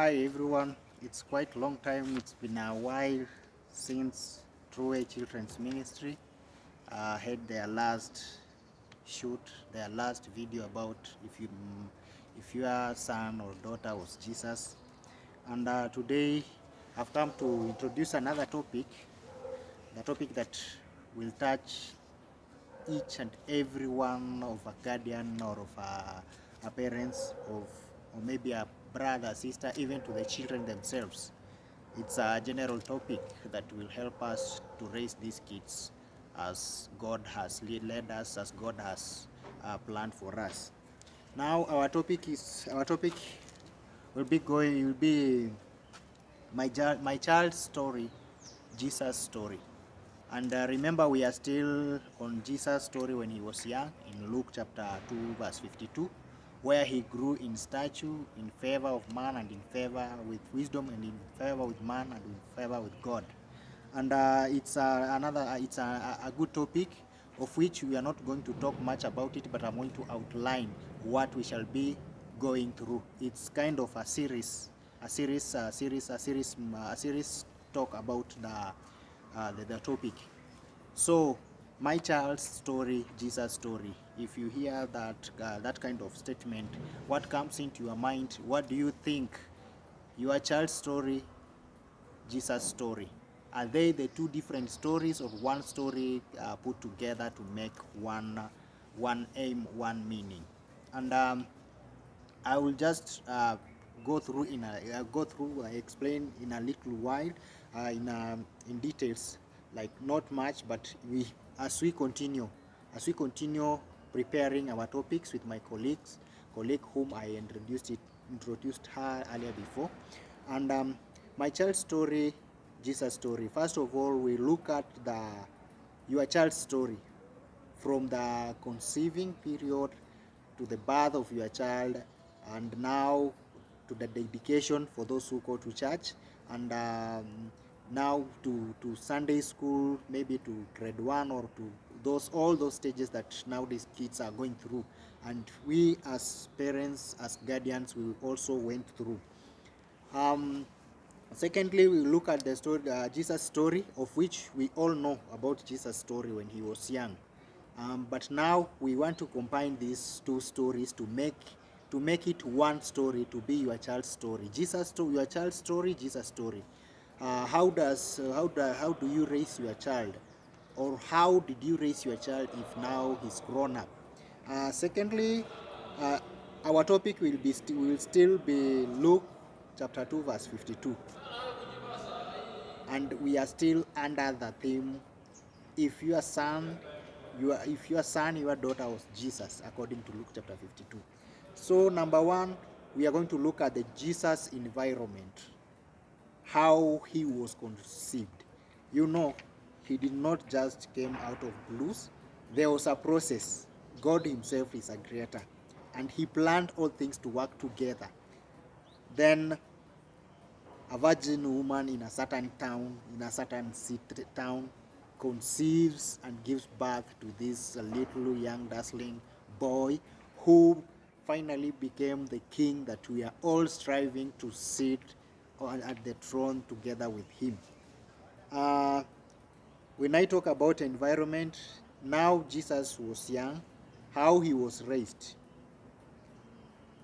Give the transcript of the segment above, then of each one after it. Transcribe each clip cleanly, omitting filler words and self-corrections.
Hi everyone, it's quite a long time, it's been a while since True Way Children's Ministry had their last shoot, their last video about if your son or daughter was Jesus. And today I've come to introduce another topic, the topic that will touch each and every one of a guardian or of a parents or maybe a brother, sister, even to the children themselves. It's a general topic that will help us to raise these kids as God has led us, as God has planned for us. Now our topic will be my child's story, Jesus story. And remember, we are still on Jesus' story when he was young in Luke chapter 2, verse 52, where he grew in stature, in favor of man, and in favor with wisdom, and in favor with man, and in favor with God. And it's a good topic of which we are not going to talk much about it, but I'm going to outline what we shall be going through. It's kind of a series talk about the topic. So, my child's story, Jesus story. If you hear that kind of statement, what comes into your mind? What do you think? Your child's story, Jesus story. Are they the two different stories or one story put together to make one aim, one meaning? And I will just explain in a little while in details, like not much, but as we continue preparing our topics with my colleague whom I introduced her earlier before. And my child's story, Jesus story. First of all, we look at your child's story from the conceiving period to the birth of your child, and now to the dedication for those who go to church, and now to Sunday school, maybe to grade 1 or to all those stages that nowadays kids are going through, and we as parents, as guardians, we also went through. Secondly, we look at the story, Jesus story, of which we all know about Jesus story when he was young. But now we want to combine these two stories to make it one story, to be your child's story. Your child's story, Jesus story. How do you raise your child, or how did you raise your child if now he's grown up? Secondly, uh, our topic will still be Luke chapter 2, verse 52, and we are still under the theme, if your son your daughter was Jesus, according to Luke chapter 52. So number one, we are going to look at the Jesus environment, how he was conceived. He did not just came out of blues. There was a process. God himself is a creator, and he planned all things to work together. Then a virgin woman in a certain town, in a certain city town, conceives and gives birth to this little young dazzling boy, who finally became the king that we are all striving to sit at the throne together with him. When I talk about environment, now Jesus was young, how he was raised.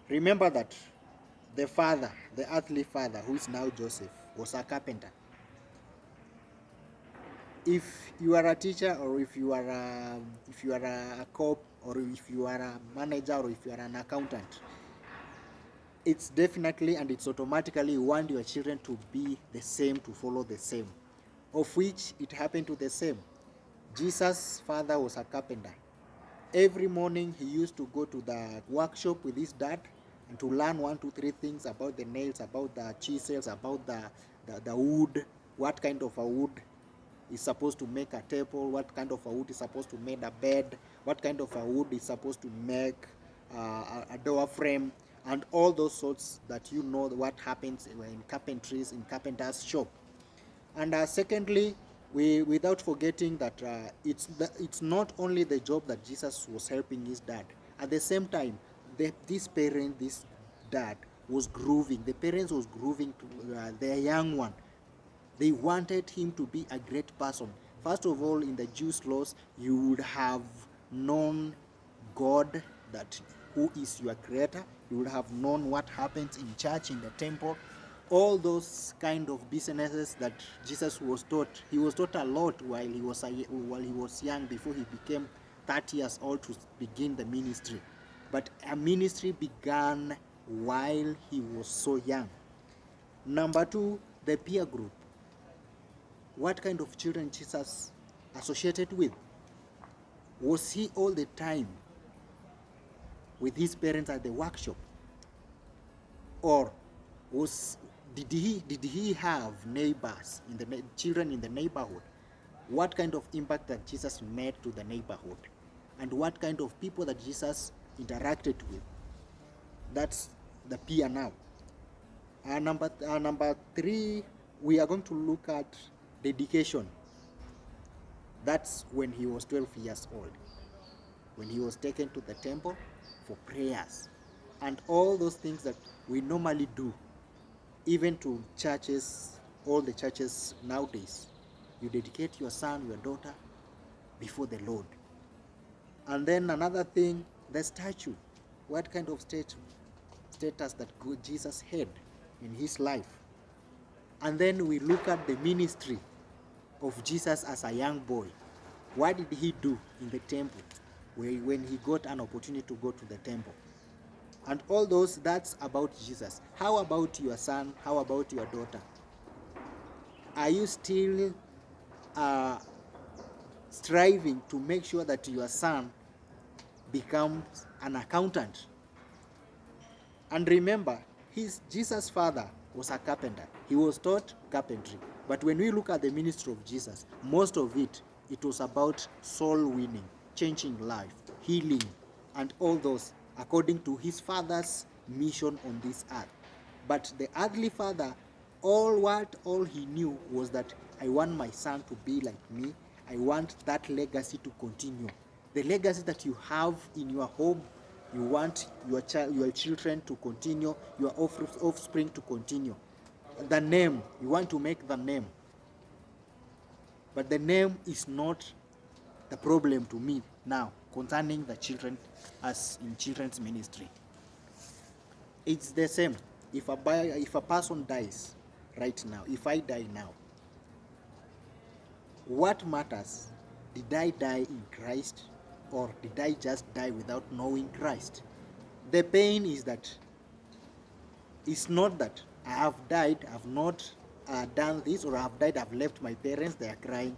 Remember that the father, the earthly father, who is now Joseph, was a carpenter. If you are a teacher, or if you are a cop, or if you are a manager, or if you are an accountant, it's definitely and it's automatically you want your children to be the same, to follow the same, of which it happened to the same. Jesus' father was a carpenter. Every morning he used to go to the workshop with his dad and to learn 1, 2, 3 things about the nails, about the chisels, about the wood, what kind of a wood is supposed to make a table, what kind of a wood is supposed to make a bed, what kind of a wood is supposed to make a door frame, and all those sorts that what happens in carpenter's shop. And secondly, without forgetting that it's not only the job that Jesus was helping his dad. At the same time, this dad was grooving. The parents was grooving to their young one. They wanted him to be a great person. First of all, in the Jews' laws, you would have known God, that who is your creator. You would have known what happens in church, in the temple, all those kind of businesses that Jesus was taught. He was taught a lot while he was young, before he became 30 years old to begin the ministry. But a ministry began while he was so young. Number two, the peer group. What kind of children Jesus associated with? Was he all the time with his parents at the workshop? Or did he have neighbors, children in the neighborhood? What kind of impact that Jesus made to the neighborhood? And what kind of people that Jesus interacted with? That's the peer now. Number three, we are going to look at dedication. That's when he was 12 years old, when he was taken to the temple for prayers and all those things that we normally do, even to churches, all the churches nowadays. You dedicate your son, your daughter before the Lord. And then another thing, the statue. What kind of status that Jesus had in his life? And then we look at the ministry of Jesus as a young boy. What did he do in the temple when he got an opportunity to go to the temple? And all those, that's about Jesus. How about your son? How about your daughter? Are you still striving to make sure that your son becomes an accountant? And remember, Jesus' father was a carpenter. He was taught carpentry. But when we look at the ministry of Jesus, most of it was about soul winning, changing life, healing, and all those according to his father's mission on this earth. But the earthly father, all he knew was that I want my son to be like me. I want that legacy to continue. The legacy that you have in your home, you want your children to continue, your offspring to continue. The name, you want to make the name. But the name is not the problem to me now concerning the children as in children's ministry. It's the same. If a person dies right now, if I die now, what matters? Did I die in Christ, or did I just die without knowing Christ? The pain is that it's not that I have died, I've not done this, or I have died, I've left my parents, they are crying.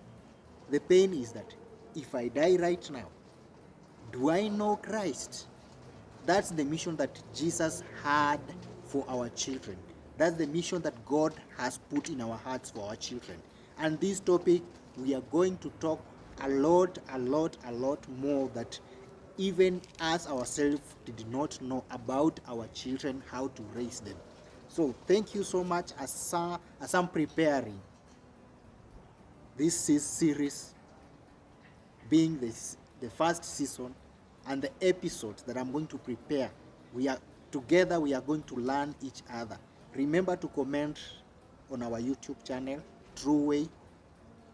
The pain is that if I die right now, do I know Christ? That's the mission that Jesus had for our children. That's the mission that God has put in our hearts for our children. And this topic, we are going to talk a lot more, that even us ourselves did not know about our children, how to raise them. So thank you so much as I'm preparing this series, being the first season, and the episodes that I'm going to prepare. We are going to learn each other. Remember to comment on our YouTube channel, True Way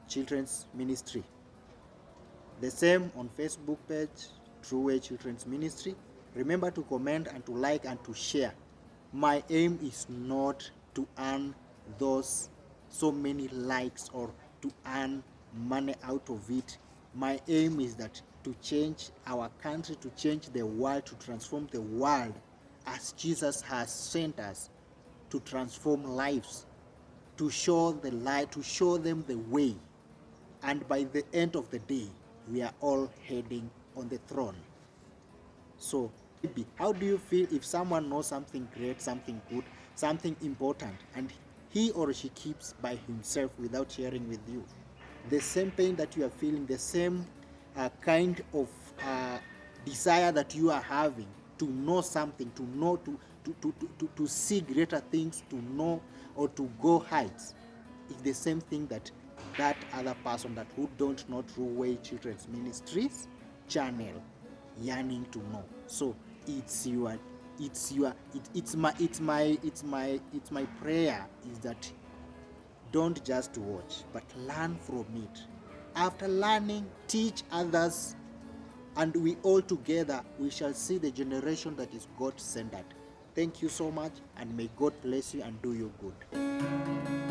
Children's Ministry. The same on Facebook page, True Way Children's Ministry. Remember to comment and to like and to share. My aim is not to earn those so many likes or to earn money out of it. My aim is that to change our country, to change the world, to transform the world as Jesus has sent us to transform lives, to show the light, to show them the way. And by the end of the day, we are all heading on the throne. So, how do you feel if someone knows something great, something good, something important, and he or she keeps by himself without sharing with you? The same pain that you are feeling, the same kind of desire that you are having to know something, to know, to see greater things, to know or to go heights, it's the same thing that other person that who don't know True Way Children's Ministries channel yearning to know. So it's it's my prayer is that don't just watch, but learn from it. After learning, teach others, and we all together, we shall see the generation that is God-centered. Thank you so much, and may God bless you and do you good.